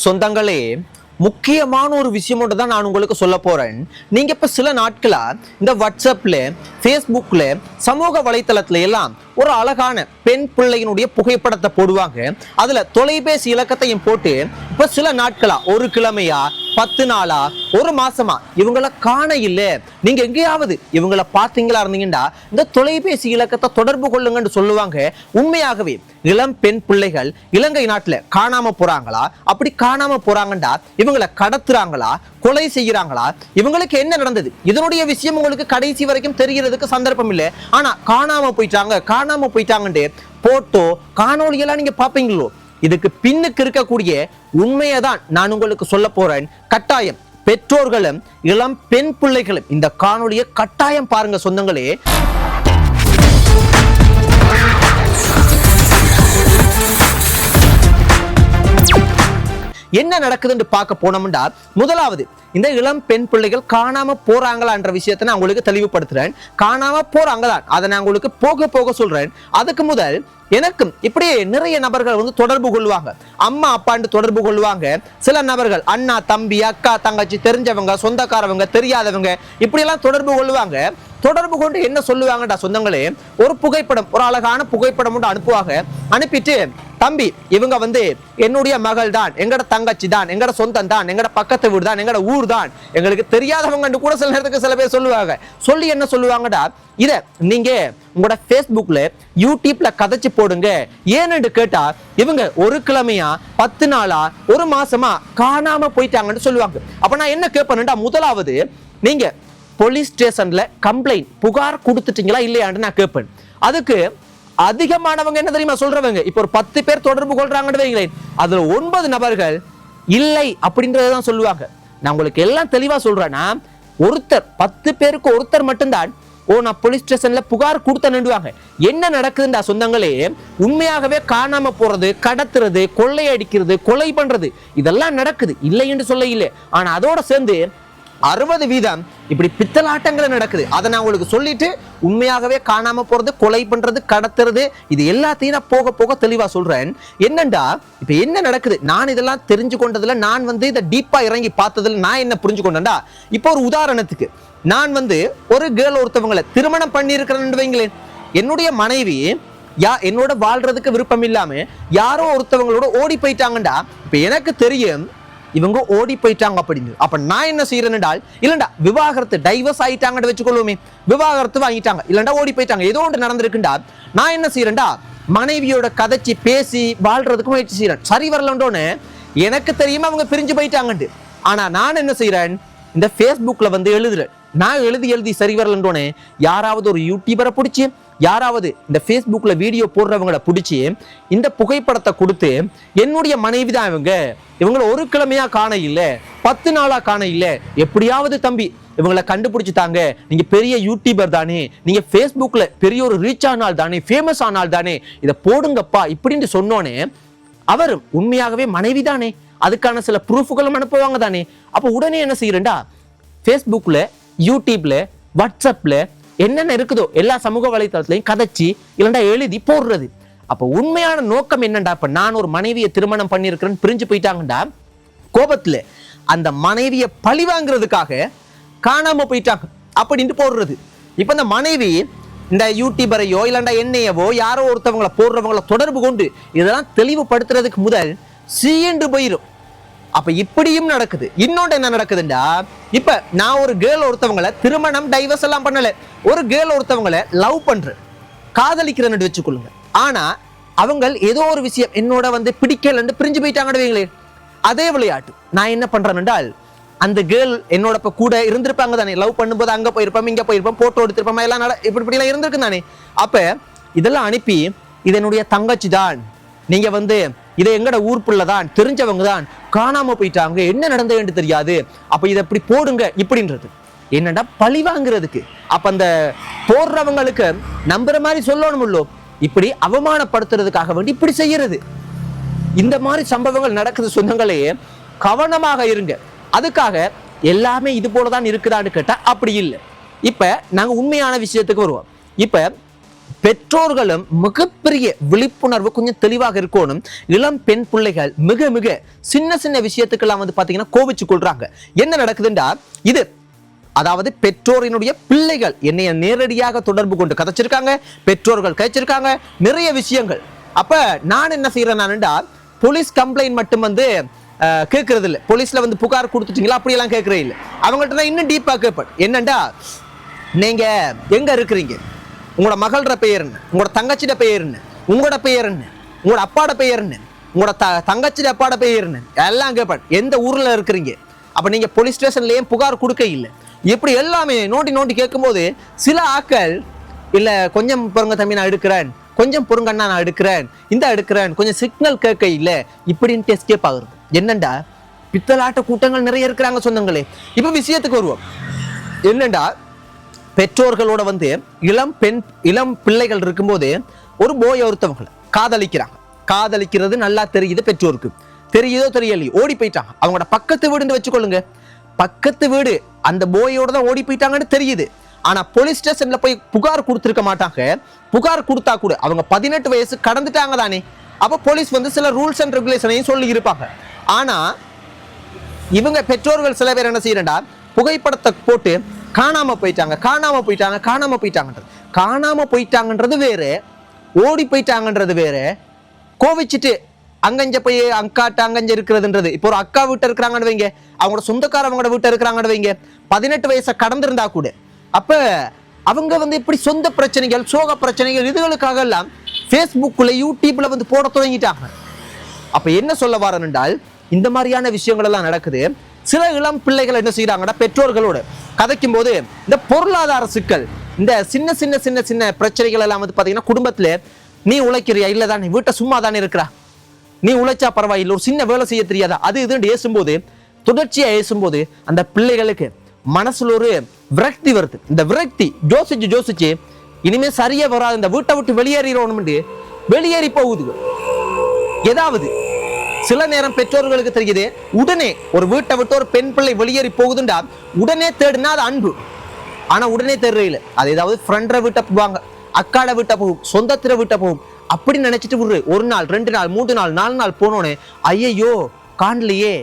சொந்தங்களே, முக்கியமான ஒரு விஷயம் ஒன்று தான் நான் உங்களுக்கு சொல்ல போறேன். நீங்க இப்ப சில நாட்களா இந்த வாட்ஸ்அப்ல, ஃபேஸ்புக்ல, சமூக வலைத்தளத்துல எல்லாம் ஒரு அழகான பெண் பிள்ளையினுடைய புகைப்படத்தை போடுவாங்க. அதுல தொலைபேசி இலக்கத்தையும் போட்டு இப்ப சில நாட்களா, ஒரு கிழமையா, 10 நாளா, ஒரு மாசமா இவங்கள காண இல்ல, நீங்க எங்கேயாவது இவங்களை பார்த்தீங்களா இருந்தீங்கன்னா இந்த தொலைபேசி இலக்கத்தை தொடர்பு கொள்ளுங்கன்னு சொல்லுவாங்க. உண்மையாகவே இளம் பெண் பிள்ளைகள் இலங்கை நாட்டுல காணாம போறாங்களா? அப்படி காணாம போறாங்கண்டா இவங்களை கடத்துறாங்களா, கொலை செய்யறாங்களா, இவங்களுக்கு என்ன நடந்தது? இதனுடைய விஷயம் உங்களுக்கு கடைசி வரைக்கும் தெரியறதுக்கு சந்தர்ப்பம் இல்லை. ஆனா காணாம போயிட்டாங்கன்னு போட்டோ காணொலியெல்லாம் நீங்க பாப்பீங்களோ? இதுக்கு பின்னுக்கு இருக்கக்கூடிய உண்மையை தான் நான் உங்களுக்கு சொல்ல போறேன். கட்டாயம் பெற்றோர்களும் இளம் பெண் பிள்ளைகளும் இந்த காணொலியை கட்டாயம் பாருங்க சொந்தங்களே. என்ன நடக்குதுன்னு பார்க்க போனோம்னா, முதலாவது இந்த இளம் பெண் பிள்ளைகள் காணாம போறாங்களான்ற விஷயத்தை நான் உங்களுக்கு தெளிவுபடுத்துறேன். காணாம போறாங்கதான், அதை நான் உங்களுக்கு போக போக சொல்றேன். அதுக்கு முதல் எனக்கும் இப்படியே நிறைய நபர்கள் வந்து தொடர்பு கொள்வாங்க. அம்மா அப்பான்னு தொடர்பு கொள்வாங்க. சில நபர்கள் அண்ணா தம்பி அக்கா தங்கச்சி, தெரிஞ்சவங்க சொந்தக்காரவங்க தெரியாதவங்க இப்படியெல்லாம் தொடர்பு கொள்வாங்க. தொடர்பு கொண்டு என்ன சொல்லுவாங்கடா சொந்தங்களே, ஒரு புகைப்படம், ஒரு அழகான புகைப்படம் ஒன்று அனுப்புவாங்க. அனுப்பிட்டு, தம்பி இவங்க வந்து என்னுடைய மகள் தான், எங்கட தங்கச்சி தான், எங்கட சொந்தம் தான், எங்கட பக்கத்து வீடு தான், எங்கட ஊர் தான், எங்களுக்கு தெரியாதவங்க கூட சில நேரத்துக்கு சில பேர் சொல்லுவாங்க. சொல்லி என்ன சொல்லுவாங்கடா, இத நீங்க உங்களோட ஃபேஸ்புக்ல, யூடியூப்ல கதைச்சு போடுங்க. ஏன்னு கேட்டா இவங்க ஒரு கிழமையா, 10 நாளா, ஒரு மாசமா காணாம போயிட்டாங்கன்னு சொல்லுவாங்க. அப்ப நான் என்ன கேட்பேன்டா, முதலாவது நீங்க போலீஸ் ஸ்டேஷன்ல கம்ப்ளைண்ட், புகார் கொடுத்துட்டீங்களா இல்லையான்னு நான் கேட்பேன். அதுக்கு அதிகமானவங்க என்ன தெரியுமா சொல்றவங்க, இப்ப ஒரு 10 பேர் தொடர்பு கொள்றாங்கன்னு வைங்களேன், அதுல 9 நபர்கள் இல்லை அப்படின்றதான் சொல்லுவாங்க. நான் உங்களுக்கு எல்லாம் தெளிவா சொல்றேன்னா, ஒருத்தர் 10 பேருக்கு ஒருத்தர் மட்டும்தான் நான் போலீஸ் ஸ்டேஷன்ல புகார் கொடுத்தேன்னுவாங்க. என்ன நடக்குதுண்டா சொந்தங்களே, உண்மையாகவே காணாம போறது, கடத்துறது, கொள்ளையடிக்கிறது, கொலை பண்றது இதெல்லாம் நடக்குது, இல்லை என்று சொல்ல இல்லை. ஆனா அதோட சேர்ந்து 60% இப்படி பித்தலாட்டங்கள் நடக்குது. அதை நான் உங்களுக்கு சொல்லிட்டு, உண்மையாகவே காணாம போறது, கொலை பண்றது, கடத்துறது, இது எல்லாத்தையும் நான் போக போக தெளிவா சொல்றேன். என்னண்டா இப்ப என்ன நடக்குது, நான் இதெல்லாம் தெரிஞ்சு கொண்டதுல, நான் வந்து இதை டீப்பா இறங்கி பார்த்ததுல நான் என்ன புரிஞ்சு கொண்டேன்டா, இப்போ ஒரு உதாரணத்துக்கு நான் வந்து ஒரு கேர்ள் ஒருத்தவங்களை திருமணம் பண்ணி இருக்கிறேன்னு வைங்களேன். என்னுடைய மனைவி என்னோட வாழ்றதுக்கு விருப்பம் இல்லாம யாரோ ஒருத்தவங்களோட ஓடி போயிட்டாங்கண்டா, இப்ப எனக்கு தெரியும் இவங்க ஓடி போயிட்டாங்க அப்படின்னு. அப்ப நான் என்ன செய்யறேன்டால், இல்லண்டா விவாகரத்து, டைவர்ஸ் ஆயிட்டாங்கன்னு வச்சுக்கொள்ளுமே, விவாகரத்து வாங்கிட்டாங்க, இல்லண்டா ஓடி போயிட்டாங்க, ஏதோ ஒன்று நடந்திருக்குண்டா, நான் என்ன செய்யறேன்டா, மனைவியோட கதைச்சி பேசி வாழ்றதுக்கு முயற்சி செய்யறேன். சரி வரலன்றோன்னு எனக்கு தெரியுமா அவங்க பிரிஞ்சு போயிட்டாங்கன்னு. ஆனா நான் என்ன செய்யறேன், இந்த ஃபேஸ்புக்ல வந்து எழுதுறேன். நான் எழுதி சரி வரலன்றோன்னு யாராவது ஒரு யூடியூபரை பிடிச்சி, யாராவது இந்த ஃபேஸ்புக்ல வீடியோ போடுறவங்களை பிடிச்சி இந்த புகைப்படத்தை கொடுத்து, என்னுடைய மனைவி தான் இவங்களை ஒரு கிழமையா காண இல்லை, 10 நாளா காண இல்லை, எப்படியாவது தம்பி இவங்களை கண்டுபிடிச்சு தாங்க, நீங்க பெரிய யூடியூபர் தானே, நீங்க ஃபேஸ்புக்ல பெரிய ஒரு ரீச் ஆனால் தானே, ஃபேமஸ் ஆனால் தானே, இதை போடுங்கப்பா இப்படின்னு சொன்னோன்னே, அவர் உண்மையாகவே மனைவி தானே, அதுக்கான சில ப்ரூஃப்களும் அனுப்புவாங்க தானே. அப்போ உடனே என்ன செய்யறேன்டா, ஃபேஸ்புக்ல, யூடியூப்ல, வாட்ஸ்அப்ல என்னென்ன இருக்குதோ எல்லா சமூக வலைத்தளத்திலையும் கதைச்சி இல்லைண்டா எழுதி போடுறது. அப்ப உண்மையான நோக்கம் என்னண்டா, இப்ப நான் ஒரு மனைவியை திருமணம் பண்ணியிருக்கிறேன்னு பிரிஞ்சு போயிட்டாங்கடா, கோபத்துல அந்த மனைவியை பழி வாங்குறதுக்காக காணாம போயிட்டாங்க அப்படின்ட்டு போடுறது. இப்ப இந்த மனைவி இந்த யூடியூபரையோ இல்லைண்டா என்னையவோ யாரோ ஒருத்தவங்களை போடுறவங்களை தொடர்பு கொண்டு இதெல்லாம் தெளிவுபடுத்துறதுக்கு முதல் சீண்டு போயிடும். அப்ப இப்படியும் நடக்குது. இன்னொன்று என்ன நடக்குதுண்டா, இப்ப நான் ஒரு கேர்ள் ஒருத்தவங்களை திருமணம், டைவர்ஸ் எல்லாம் பண்ணல, ஒரு கேர்ள் ஒருத்தவங்களை லவ் பண்றேன், காதலிக்கிறேன்னு வச்சுக்கொள்ளுங்க. ஆனா அவங்க ஏதோ ஒரு விஷயம் என்னோட வந்து பிடிக்கலன்னு பிரிஞ்சு போயிட்டாங்கன்னு வைங்களேன். அதே விளையாட்டு நான் என்ன பண்றேன் என்றால், அந்த கேர்ள் என்னோட கூட இருந்திருப்பாங்க தானே, லவ் பண்ணும்போது அங்க போயிருப்போம், இங்க போயிருப்போம், போட்டோ எடுத்திருப்போம், எல்லாம் இப்படி எல்லாம் இருந்திருக்கு தானே. அப்ப இதெல்லாம் அனுப்பி, இது என்னுடைய தங்கச்சி தான், நீங்க வந்து இதை எங்கட ஊர் பிள்ளைதான், தெரிஞ்சவங்க தான், காணாம போயிட்டாங்க, என்ன நடந்ததுன்னு தெரியாது, அப்ப இதை இப்படி போடுங்க இப்படின்றது என்னடா, பழி வாங்குறதுக்கு. அப்ப அந்த போடுறவங்களுக்கு நம்புற மாதிரி சொல்லணும்ல, இப்படி அவமானப்படுத்துறதுக்காக வேண்டி இப்படி செய்யறது. இந்த மாதிரி சம்பவங்கள் நடக்குது சொந்தங்களே, கவனமாக இருங்க. அதுக்காக எல்லாமே இது போலதான் இருக்குதான்னு கேட்டா அப்படி இல்லை. இப்ப நாங்க உண்மையான விஷயத்துக்கு வருவோம். இப்ப பெற்றோர்களும் மிகப்பெரிய விழிப்புணர்வு கொஞ்சம் தெளிவாக இருக்கணும். இளம் பெண் பிள்ளைகள் மிக மிக சின்ன சின்ன விஷயத்துக்கெல்லாம் வந்து பாத்தீங்கன்னா கோவிச்சு கொள்றாங்க. என்ன நடக்குதுண்டா, இது அதாவது பெற்றோரினுடைய பிள்ளைகள் என்னைய நேரடியாக தொடர்பு கொண்டு கதைச்சிருக்காங்க, பெற்றோர்கள் கதைச்சிருக்காங்க நிறைய விஷயங்கள். அப்ப நான் என்ன செய்யறேன்னா, போலீஸ் கம்ப்ளைண்ட் மட்டும் வந்து கேட்கறது இல்லை, போலீஸ்ல வந்து புகார் கொடுத்துட்டீங்களா அப்படியெல்லாம் கேட்கறே இல்லை. அவங்கள்ட்ட நான் இன்னும் டீப்பா கேட்பேன். என்னண்டா, நீங்க எங்க இருக்கிறீங்க, உங்களோட மகளோட பெயர் என்ன, உங்களோட தங்கச்சியோட பெயர் என்ன, உங்களோட பெயர் என்ன, உங்களோட அப்பாட பெயர் என்ன, உங்களோட தங்கச்சியோட அப்பாட பெயர் என்ன, எல்லாம் கேட்பேன். எந்த ஊர்ல இருக்கிறீங்க, அப்ப நீங்க போலீஸ் ஸ்டேஷன்லயே புகார் கொடுக்க இல்லை, இப்படி எல்லாமே நோண்டி நோண்டி கேட்கும்போது சில ஆக்கள் இல்ல கொஞ்சம் பொறுங்க தம்பி நான் எடுக்கிறேன், கொஞ்சம் பொறுங்கண்ணா நான் எடுக்கிறேன், இந்த எடுக்கிறேன், கொஞ்சம் சிக்னல் கேட்க இல்லை இப்படின்ட்டு எஸ்கேப் ஆகுறது. என்னண்டா, பித்தலாட்ட கூட்டங்கள் நிறைய இருக்கிறாங்க சொந்தங்களே. இப்ப விஷயத்துக்கு வருவோம். என்னண்டா, பெற்றோர்களோட வந்து இளம் பிள்ளைகள் இருக்கும்போது ஒரு போய் ஒருத்தவங்களை காதலிக்கிறாங்க. காதலிக்கிறது நல்லா தெரியுது, பெற்றோருக்கு தெரியுதோ தெரியலையோ ஓடி போயிட்டாங்க. அவங்களோட பக்கத்து வீடுன்னு வச்சுக்கொள்ளுங்க, பக்கத்து வீடு அந்த போயோட தான் ஓடி போயிட்டாங்கன்னு தெரியுது. ஆனா போலீஸ் ஸ்டேஷன்ல போய் புகார் கொடுத்துருக்க மாட்டாங்க. புகார் கொடுத்தா கூட அவங்க 18 வயசு கடந்துட்டாங்க தானே. அப்ப போலீஸ் வந்து சில ரூல்ஸ் அண்ட் ரெகுலேஷனையும் சொல்லி இருப்பாங்க. ஆனா இவங்க பெற்றோர்கள் சில பேர் என்ன செய்யறா, புகைப்படத்தை போட்டு காணாம போயிட்டாங்கன்றது வேற, ஓடி போயிட்டாங்கன்றது வேற, கோவிச்சுட்டு அங்கஞ்ச போய் அங்கஞ்ச இருக்கிறதுன்றது. இப்போ ஒரு அக்கா வீட்டை இருக்கிறாங்கன்னு வைங்க, அவங்களோட சொந்தக்காரவங்களோட வீட்டை இருக்கிறாங்கன்னு வைங்க, 18 வயசை கடந்திருந்தா கூட அப்ப அவங்க வந்து இப்படி சொந்த பிரச்சனைகள், சோக பிரச்சனைகள் இதுகளுக்காக எல்லாம் ஃபேஸ்புக்ல யூடியூப்ல வந்து போட தொடங்கிட்டாங்க. அப்ப என்ன சொல்ல வரேன் என்றால், இந்த மாதிரியான விஷயங்கள் எல்லாம் நடக்குது. சில இளம் பிள்ளைகள் என்ன செய்யறாங்கன்னா, பெற்றோர்களோட கதைக்கும் போது இந்த பொருளாதார சிக்கல், இந்த சின்ன சின்ன சின்ன சின்ன பிரச்சனைகள் எல்லாம் வந்து பாத்தீங்கன்னா, குடும்பத்துல நீ உழைக்கிறியா இல்லதானே, வீட்டை சும்மா தானே இருக்கிறா, நீ உழைச்சா பரவாயில்லை, ஒரு சின்ன வேலை செய்ய தெரியாதா, அது இதுன்னு ஏசும்போது, தொடர்ச்சியா ஏசும்போது அந்த பிள்ளைகளுக்கு மனசுல ஒரு விரக்தி வருது. இந்த விரக்தி யோசிச்சு இனிமே சரியா வராது, இந்த வீட்டை விட்டு வெளியேறணும்னு வெளியேறி போகுது. ஏதாவது சில நேரம் பெற்றோர்களுக்கு தெரியுது, உடனே ஒரு வீட்டை விட்டு ஒரு பெண் பிள்ளை வெளியேறி போகுதுண்டா உடனே தேடுனா அது அன்பு. ஆனா உடனே தேடுறீல, அது ஏதாவது ஃப்ரெண்ட வீட்டை போவாங்க, அக்காட வீட்டை போகும், சொந்தத்திர வீட்டை போகும், அப்படி நினைச்சிட்டு விடுற. 1 நாள் 2 நாள் 3 நாள் 4 நாள் போனோன்னே ஐயோ காணலையே,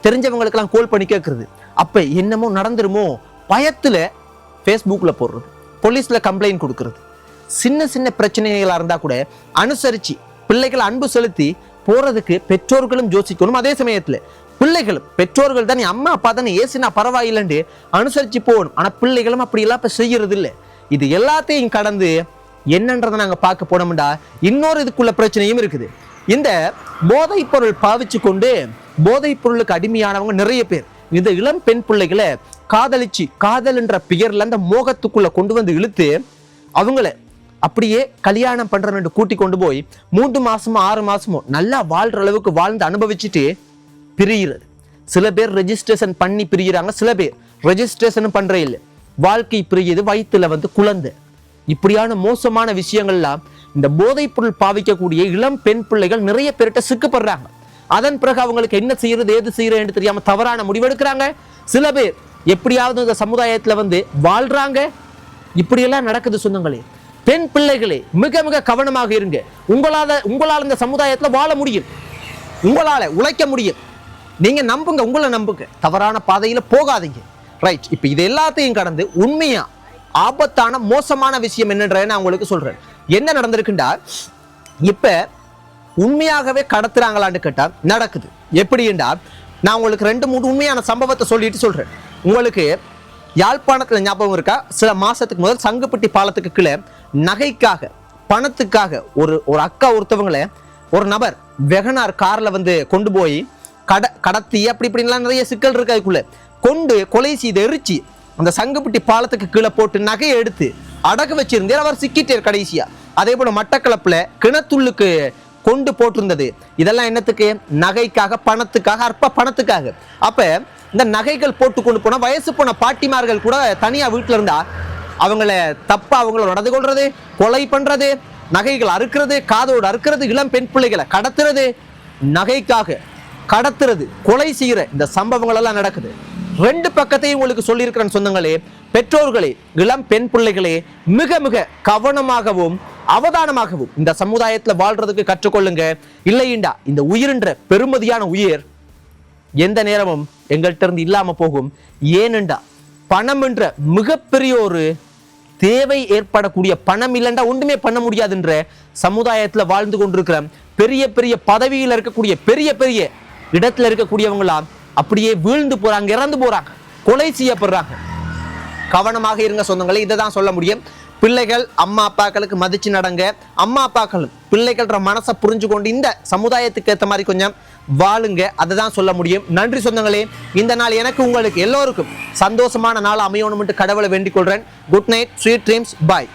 தெரிஞ்சவங்களுக்கு எல்லாம் கால் பண்ணி கேட்கறது. அப்ப என்னமோ நடந்துருமோ பயத்துல ஃபேஸ்புக்ல போடுறது, போலீஸ்ல கம்ப்ளைண்ட் கொடுக்கறது. சின்ன சின்ன பிரச்சனைகளா இருந்தா கூட அனுசரிச்சு பிள்ளைகளை அன்பு செலுத்தி போறதுக்கு பெற்றோர்களும் யோசிக்கணும். அதே சமயத்துல பிள்ளைகளும், பெற்றோர்கள் தானே, அம்மா அப்பா தானே, ஏசினா பரவாயில்லைன்னு அனுசரிச்சு போகணும். ஆனா பிள்ளைகளும் அப்படி எல்லாம் இப்ப செய்யறது இல்லை. இது எல்லாத்தையும் கடந்து என்னன்றதை நாங்க பார்க்க போனோம்டா, இன்னொரு இதுக்குள்ள பிரச்சனையும் இருக்குது. இந்த போதைப் பொருள் பாவிச்சு கொண்டு போதைப் பொருளுக்கு அடிமையானவங்க நிறைய பேர் இந்த இளம் பெண் பிள்ளைகளை காதலிச்சு, காதல் என்ற பெயர்ல அந்த மோகத்துக்குள்ள கொண்டு வந்து இழுத்து அவங்கள அப்படியே கல்யாணம் பண்றன்னு கூட்டி கொண்டு போய் 3 மாசமோ 6 மாசமோ நல்லா வாழ்ற அளவுக்கு வாழ்ந்து அனுபவிச்சுட்டு பிரிகிறது. சில பேர் ரெஜிஸ்ட்ரேஷன் பண்ணி பிரிகிறாங்க, சில பேர் ரெஜிஸ்ட்ரேஷன் பண்றே இல்லை, வாழ்க்கை பிரியுது, வயிற்றுல வந்து குழந்தை. இப்படியான மோசமான விஷயங்கள்லாம் இந்த போதைப் பொருள் பாவிக்கக்கூடிய இளம் பெண் பிள்ளைகள் நிறைய பேர்கிட்ட சிக்கப்படுறாங்க. அதன் பிறகு அவங்களுக்கு என்ன செய்யறது, ஏது செய்யறதுன்னு தெரியாம தவறான முடிவெடுக்கிறாங்க. சில பேர் எப்படியாவது இந்த சமுதாயத்துல வந்து வாழ்றாங்க. இப்படியெல்லாம் நடக்குது சொந்தங்களே. பெண் பிள்ளைகளே மிக மிக கவனமாக இருங்க. உங்களால இந்த சமுதாயத்துல வாழ முடியும், உங்களால உழைக்க முடியும். நீங்க நம்புங்க, உங்களை நம்புங்க, தவறான பாதையில போகாதீங்க. ரைட். இப்ப இது எல்லாத்தையும் கடந்து உண்மையா ஆபத்தான மோசமான விஷயம் என்னன்றதை நான் உங்களுக்கு சொல்றேன். என்ன நடந்திருக்குண்டா, இப்ப உண்மையாகவே கடத்துறாங்களான்னு கேட்டா நடக்குது. எப்படின்னா, நான் உங்களுக்கு 2-3 உண்மையான சம்பவத்தை சொல்லிட்டு சொல்றேன். உங்களுக்கு யாழ்ப்பாணத்துல ஞாபகம் இருக்கா, சில மாசத்துக்கு முதல் சங்குப்பட்டி பாலத்துக்கு கீழே நகைக்காக, பணத்துக்காக ஒரு அக்கா ஒருத்தவங்களை ஒரு நபர் வெகனார் கார்ல வந்து கொண்டு போய் கடத்தி அப்படி இப்படின்லாம் நிறைய சிக்கல் இருக்கு, அதுக்குள்ள கொண்டு கொலை செய்து எரிச்சு அந்த சங்குப்பட்டி பாலத்துக்கு கீழே போட்டு நகையை எடுத்து அடகு வச்சிருந்தே அவர் சிக்கிட்டார் கடைசியா. அதே போல மட்டக்களப்புல கிணத்துள்ளுக்கு கொண்டு போட்டிருந்தது. இதெல்லாம் என்னத்துக்கு? நகைக்காக, பணத்துக்காக, அற்ப பணத்துக்காக. அப்ப இந்த நகைகள் போட்டு கொண்டு போன வயசு போன பாட்டிமார்கள் கூட தனியா வீட்டுல இருந்தா அவங்கள தப்பா அவங்கள நடந்து கொள்றது, கொலை பண்றது, நகைகள் அறுக்கிறது, காதோடு அறுக்கிறது, இளம் பெண் பிள்ளைகளை கடத்துறது, நகைக்காக கடத்துறது, கொலை செய்யற இந்த சம்பவங்கள் எல்லாம் நடக்குது. ரெண்டு பக்கத்தையும் உங்களுக்கு சொல்லியிருக்கிறேன் சொந்தங்களே. பெற்றோர்களே, இளம் பெண் பிள்ளைகளே, மிக மிக கவனமாகவும் அவதானமாகவும் இந்த சமுதாயத்துல வாழ்றதுக்கு கற்றுக்கொள்ளுங்க. இல்லைண்டா இந்த உயிரின்ற பெருமதியான உயிர் எந்த நேரமும் எங்கள்கிட்ட இருந்து இல்லாம போகும். ஏனென்றா பணம் என்ற மிகப்பெரிய ஒரு தேவை ஏற்படக்கூடிய, பணம் இல்லைண்டா ஒன்றுமே பண்ண முடியாதுன்ற சமுதாயத்துல வாழ்ந்து கொண்டிருக்கிற பெரிய பெரிய பதவியில் இருக்கக்கூடிய பெரிய பெரிய இடத்துல இருக்கக்கூடியவங்களாம் அப்படியே வீழ்ந்து போறாங்க, இறந்து போறாங்க, கொலை செய்யப்படுறாங்க. கவனமாக இருங்க சொந்தங்களே, இதை தான் சொல்ல முடியும். பிள்ளைகள் அம்மா அப்பாக்களுக்கு மதிச்சு நடங்க. அம்மா அப்பாக்களும் பிள்ளைகள மனசை புரிஞ்சு கொண்டு இந்த சமுதாயத்துக்கு ஏற்ற மாதிரி கொஞ்சம் வாழுங்க. அதை தான் சொல்ல முடியும். நன்றி சொந்தங்களே. இந்த நாள் எனக்கு உங்களுக்கு எல்லோருக்கும் சந்தோஷமான நாள் அமையணும் என்று கடவுளை வேண்டிக் கொள்றேன். குட் நைட், ஸ்வீட் ட்ரீம்ஸ், பாய்.